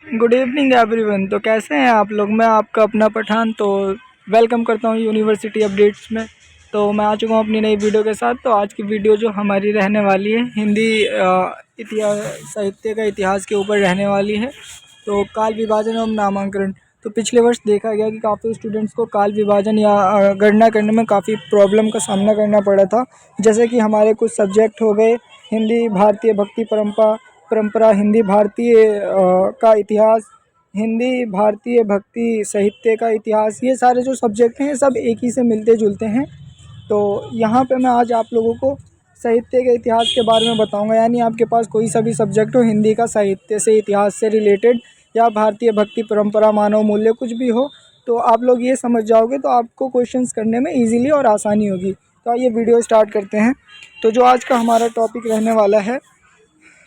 Good evening everyone. तो कैसे हैं आप लोग। मैं आपका अपना पठान तो वेलकम करता हूं यूनिवर्सिटी अपडेट्स में। तो मैं आ चुका हूं अपनी नई वीडियो के साथ। तो आज की वीडियो जो हमारी रहने वाली है हिंदी इतिहास साहित्य का इतिहास के ऊपर रहने वाली है। तो काल विभाजन एवं नामांकन। तो पिछले वर्ष देखा गया कि काफ़ी स्टूडेंट्स को काल विभाजन या गणना करने में काफ़ी प्रॉब्लम का सामना करना पड़ा था। जैसे कि हमारे कुछ सब्जेक्ट हो गए हिंदी भारतीय भक्ति परंपरा, हिंदी भारतीय का इतिहास, हिंदी भारतीय भक्ति साहित्य का इतिहास। ये सारे जो सब्जेक्ट हैं ये सब एक ही से मिलते जुलते हैं। तो यहाँ पे मैं आज आप लोगों को साहित्य के इतिहास के बारे में बताऊंगा। यानी आपके पास कोई सा भी सब्जेक्ट हो हिंदी का, साहित्य से, इतिहास से रिलेटेड, या भारतीय भक्ति परंपरा, मानव मूल्य, कुछ भी हो, तो आप लोग ये समझ जाओगे तो आपको क्वेश्चंस करने में ईजिली और आसानी होगी। तो आइए वीडियो स्टार्ट करते हैं। तो जो आज का हमारा टॉपिक रहने वाला है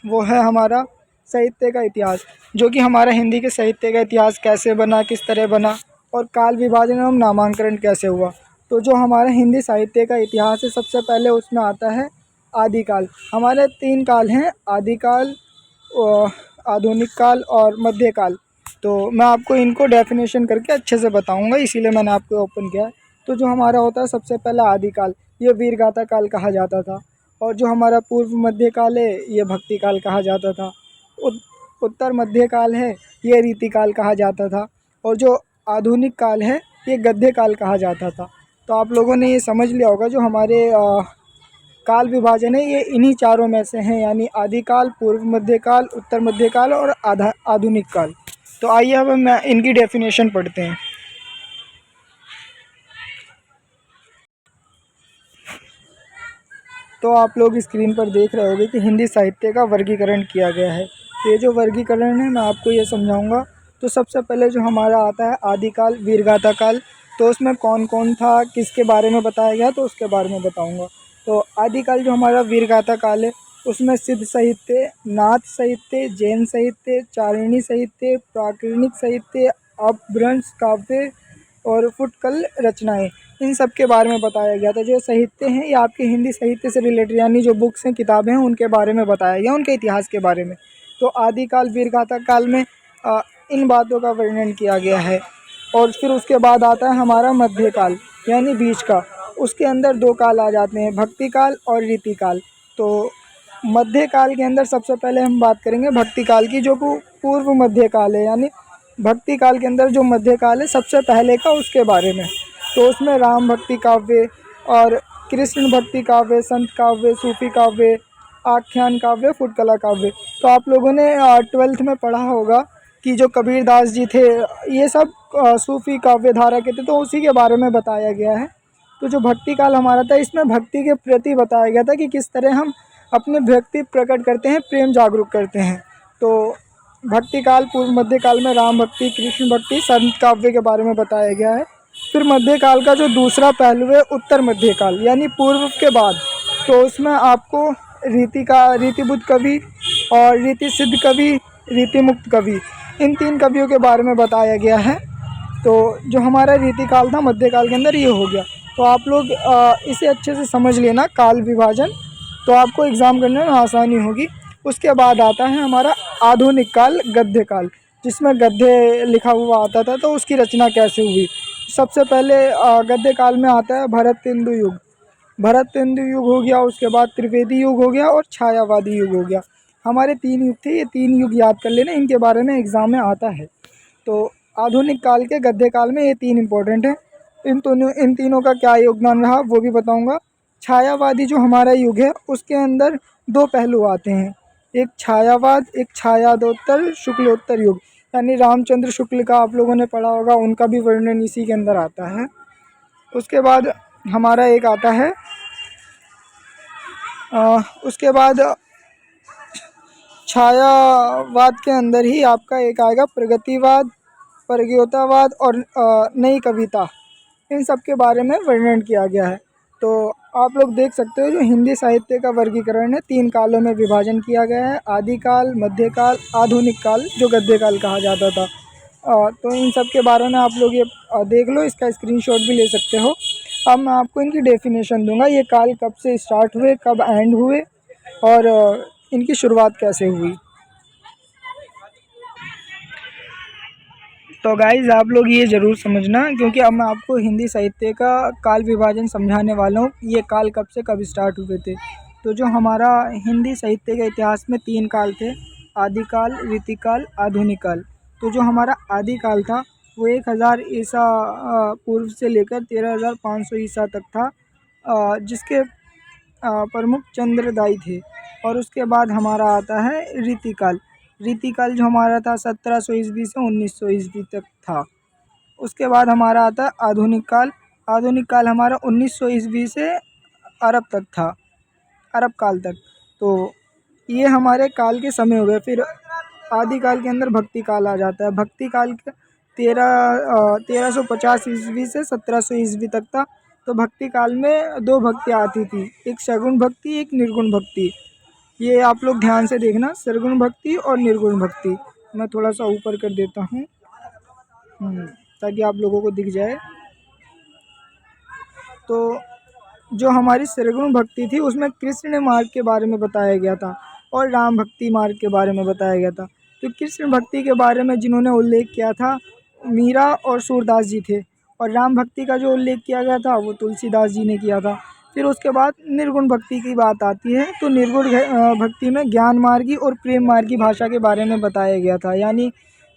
वो है हमारा साहित्य का इतिहास, जो कि हमारा हिंदी के साहित्य का इतिहास कैसे बना, किस तरह बना, और काल विभाजन एवं नामांकन कैसे हुआ। तो जो हमारा हिंदी साहित्य का इतिहास है, सबसे पहले उसमें आता है आदिकाल। हमारे 3 काल हैं, आदिकाल, आधुनिक काल और मध्यकाल। तो मैं आपको इनको डेफिनेशन करके अच्छे से बताऊंगा, इसीलिए मैंने आपको ओपन किया है। तो जो हमारा होता है सबसे पहला आदिकाल, ये वीरगाथा काल कहा जाता था। और जो हमारा पूर्व मध्य काल है ये भक्ति काल कहा जाता था। उत्तर मध्य काल है ये रीति काल कहा जाता था। और जो आधुनिक काल है ये गद्य काल कहा जाता था। तो आप लोगों ने ये समझ लिया होगा जो हमारे काल विभाजन है ये इन्हीं चारों में से हैं, यानी आदिकाल, पूर्व मध्य काल, उत्तर मध्य काल और आधुनिक काल। तो आइए अब हम इनकी डेफिनेशन पढ़ते हैं। तो आप लोग स्क्रीन पर देख रहे होंगे कि हिंदी साहित्य का वर्गीकरण किया गया है। तो ये जो वर्गीकरण है मैं आपको ये समझाऊंगा। तो सबसे पहले जो हमारा आता है आदिकाल, वीरगाथा काल। तो उसमें कौन कौन था, किसके बारे में बताया गया, तो उसके बारे में बताऊंगा। तो आदिकाल जो हमारा वीरगाथा काल है उसमें सिद्ध साहित्य, नाथ साहित्य, जैन साहित्य, चारणी साहित्य, प्राकृतिक साहित्य, अपभ्रंश काव्य और फुटकल रचनाएं, इन सब के बारे में बताया गया था। जो साहित्य हैं ये आपके हिंदी साहित्य से रिलेटेड, यानी जो बुक्स हैं, किताबें हैं, उनके बारे में बताया गया, उनके इतिहास के बारे में। तो आदिकाल, वीरगाथा काल में इन बातों का वर्णन किया गया है। और फिर उसके बाद आता है हमारा मध्यकाल, यानी बीच का। उसके अंदर 2 काल आ जाते हैं, भक्ति काल और रीति काल। तो मध्य काल के अंदर सबसे पहले हम बात करेंगे भक्ति काल की, जो पूर्व मध्य काल है। यानी भक्ति काल के अंदर जो मध्य काल है सबसे पहले का, उसके बारे में। तो उसमें राम भक्ति काव्य और कृष्ण भक्ति काव्य, संत काव्य, सूफी काव्य, आख्यान काव्य, फुटकला काव्य। तो आप लोगों ने 12th में पढ़ा होगा कि जो कबीरदास जी थे ये सब सूफी काव्य धारा के थे, तो उसी के बारे में बताया गया है। तो जो भक्ति काल हमारा था इसमें भक्ति के प्रति बताया गया था कि किस तरह हम अपने भक्ति प्रकट करते हैं, प्रेम जागरूक करते हैं। तो भक्ति काल, पूर्व मध्य काल में राम भक्ति, कृष्ण भक्ति, संत काव्य के बारे में बताया गया है। फिर मध्य काल का जो दूसरा पहलू है उत्तर मध्य काल, यानी पूर्व के बाद। तो उसमें आपको रीतिबुद्ध कवि और रीति सिद्ध कवि, रीति मुक्त कवि, इन 3 कवियों के बारे में बताया गया है। तो जो हमारा रीति काल था मध्यकाल के अंदर ये हो गया। तो आप लोग इसे अच्छे से समझ लेना, काल विभाजन, तो आपको एग्ज़ाम करने में आसानी होगी। उसके बाद आता है हमारा आधुनिक काल, गद्य काल, जिसमें गद्य लिखा हुआ आता था। तो उसकी रचना कैसे हुई। सबसे पहले गद्य काल में आता है भरतेंदु युग। भरतेंदु युग हो गया, उसके बाद त्रिवेदी युग हो गया और छायावादी युग हो गया। हमारे 3 युग थे, ये 3 युग याद कर लेना, इनके बारे में एग्ज़ाम में आता है। तो आधुनिक काल के, गद्य काल में ये 3 इम्पोर्टेंट हैं। इन तीनों का क्या योगदान रहा वो भी बताऊंगा। छायावादी जो हमारा युग है उसके अंदर 2 पहलू आते हैं, एक छायावाद, एक छायादोत्तर शुक्लोत्तर युग। यानी रामचंद्र शुक्ल का आप लोगों ने पढ़ा होगा, उनका भी वर्णन इसी के अंदर आता है। उसके बाद हमारा एक आता है उसके बाद छायावाद के अंदर ही आपका एक आएगा प्रगतिवाद, प्रज्ञोतावाद और नई कविता। इन सब के बारे में वर्णन किया गया है। तो आप लोग देख सकते हो जो हिंदी साहित्य का वर्गीकरण है 3 कालों में विभाजन किया गया है, आदिकाल, मध्यकाल, आधुनिक काल, जो गद्य काल कहा जाता था। तो इन सब के बारे में आप लोग ये देख लो, इसका स्क्रीनशॉट भी ले सकते हो। अब मैं आपको इनकी डेफिनेशन दूंगा, ये काल कब से स्टार्ट हुए, कब एंड हुए और इनकी शुरुआत कैसे हुई। तो गाइज़ आप लोग ये ज़रूर समझना, क्योंकि अब मैं आपको हिंदी साहित्य का काल विभाजन समझाने वाला हूँ, ये काल कब से कब स्टार्ट हुए थे। तो जो हमारा हिंदी साहित्य के इतिहास में 3 काल थे, आदिकाल, रीतिकाल, आधुनिक काल। तो जो हमारा आदिकाल था वो 1000 ईसा पूर्व से लेकर 13500 ईसा तक था, जिसके प्रमुख चंद्रदाई थे। और उसके बाद हमारा आता है रीतिकाल। रीतिकाल जो हमारा था 1700 ईस्वी से 1900 ईस्वी तक था। उसके बाद हमारा आता है आधुनिक काल। आधुनिक काल हमारा 1900 ईस्वी से अरब तक था, अरब काल तक। तो ये हमारे काल के समय हो गए। फिर आदिकाल के अंदर भक्ति काल आ जाता है। भक्ति काल का 1350 ईस्वी से 1700 ईस्वी तक था। तो भक्ति काल में 2 भक्तियाँ आती थी, एक सगुण भक्ति, एक निर्गुण भक्ति। ये आप लोग ध्यान से देखना, सरगुण भक्ति और निर्गुण भक्ति। मैं थोड़ा सा ऊपर कर देता हूँ ताकि आप लोगों को दिख जाए। तो जो हमारी सरगुण भक्ति थी उसमें कृष्ण मार्ग के बारे में बताया गया था और राम भक्ति मार्ग के बारे में बताया गया था। तो कृष्ण भक्ति के बारे में जिन्होंने उल्लेख किया था मीरा और सूरदास जी थे, और राम भक्ति का जो उल्लेख किया गया था वो तुलसीदास जी ने किया था। फिर उसके बाद निर्गुण भक्ति की बात आती है। तो निर्गुण भक्ति में ज्ञान मार्गी और प्रेम मार्गी भाषा के बारे में बताया गया था, यानी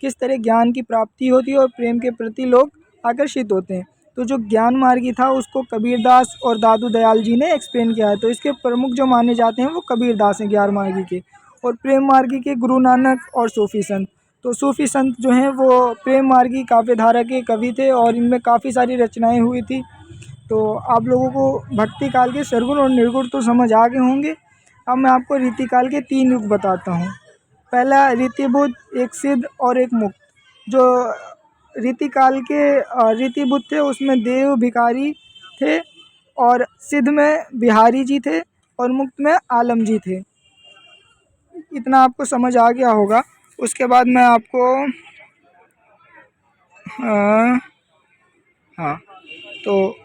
किस तरह ज्ञान की प्राप्ति होती है और प्रेम के प्रति लोग आकर्षित होते हैं। तो जो ज्ञान मार्गी था उसको कबीरदास और दादू दयाल जी ने एक्सप्लेन किया है। तो इसके प्रमुख जो माने जाते हैं वो कबीरदास हैं ज्ञान मार्गी के, और प्रेम मार्गी के गुरु नानक और सूफी संत। तो सूफी संत जो हैं वो प्रेम मार्गी काव्यधारा के कवि थे और इनमें काफ़ी सारी रचनाएं हुई थी। तो आप लोगों को भक्ति काल के सरगुण और निर्गुण तो समझ आ गए होंगे। अब मैं आपको रीतिकाल के 3 युग बताता हूँ। पहला रीतिबुद्ध, एक सिद्ध और एक मुक्त। जो रीतिकाल के रीतिबुद्ध थे उसमें देव भिखारी थे, और सिद्ध में बिहारी जी थे, और मुक्त में आलम जी थे। इतना आपको समझ आ गया होगा। उसके बाद मैं आपको हाँ, तो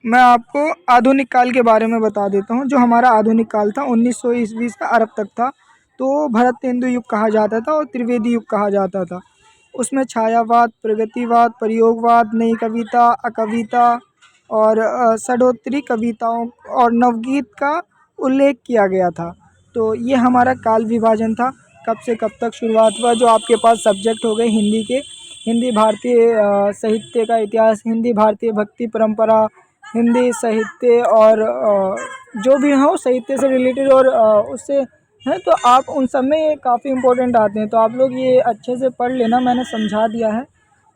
मैं आपको आधुनिक काल के बारे में बता देता हूँ। जो हमारा आधुनिक काल था 1900 ईस्वी से अरब तक था। तो भरतेंदु युग कहा जाता था और त्रिवेदी युग कहा जाता था। उसमें छायावाद, प्रगतिवाद, प्रयोगवाद, नई कविता, अकविता और षडोत्तरी कविताओं और नवगीत का उल्लेख किया गया था। तो ये हमारा काल विभाजन था। कब से कब तक शुरुआत हुआ। जो आपके पास सब्जेक्ट हो गए हिंदी के, हिंदी भारतीय साहित्य का इतिहास, हिंदी भारतीय भक्ति परंपरा, हिंदी साहित्य और जो भी हो साहित्य से रिलेटेड और उससे है, तो आप उन सब में ये काफ़ी इंपॉर्टेंट आते हैं। तो आप लोग ये अच्छे से पढ़ लेना, मैंने समझा दिया है।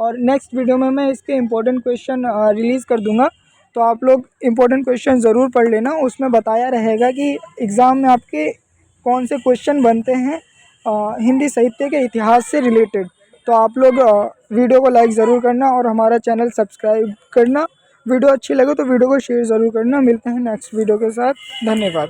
और नेक्स्ट वीडियो में मैं इसके इम्पोर्टेंट क्वेश्चन रिलीज़ कर दूंगा। तो आप लोग इम्पोर्टेंट क्वेश्चन ज़रूर पढ़ लेना। उसमें बताया रहेगा कि एग्ज़ाम में आपके कौन से क्वेश्चन बनते हैं हिंदी साहित्य के इतिहास से रिलेटेड। तो आप लोग वीडियो को लाइक ज़रूर करना और हमारा चैनल सब्सक्राइब करना। वीडियो अच्छी लगे तो वीडियो को शेयर ज़रूर करना। मिलते हैं नेक्स्ट वीडियो के साथ। धन्यवाद।